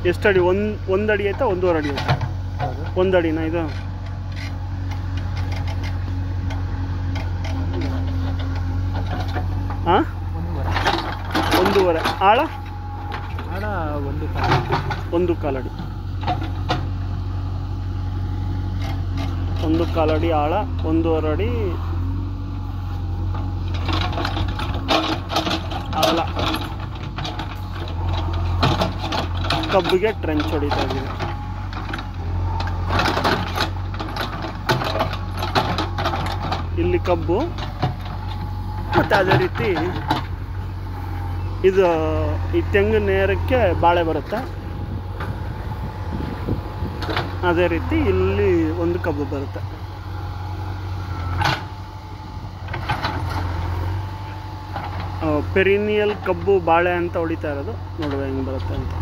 ಎಷ್ಟು ಅಡಿ? ಒಂದು ಅಡಿ ಆಯ್ತಾ 1.5 ಅಡಿ ಆಯ್ತಾ? 1 ಅಡಿನಾ ಇದು? ಹಾಂ, 1.5. ಆಳ 1.25 ಅಡಿ. 1.25 ಅಡಿ ಆಳ, 1.5 ಅಡಿ ಅಗಲ. ಕಬ್ಬಿಗೆ ಟ್ರೆಂಚ್ ಹೊಡಿತಾ ಇದ್ದೀವಿ. ಇಲ್ಲಿ ಕಬ್ಬು, ಮತ್ತು ಅದೇ ರೀತಿ ಇದು ಈ ತೆಂಗಿನ ನೇರಕ್ಕೆ ಬಾಳೆ ಬರುತ್ತೆ. ಅದೇ ರೀತಿ ಇಲ್ಲಿ ಒಂದು ಕಬ್ಬು ಬರುತ್ತೆ. ಪೆರಿನಿಯಲ್ ಕಬ್ಬು ಬಾಳೆ ಅಂತ ಹೊಡಿತಾ ಇರೋದು. ನೋಡುವ ಹೆಂಗೆ ಬರುತ್ತೆ ಅಂತ.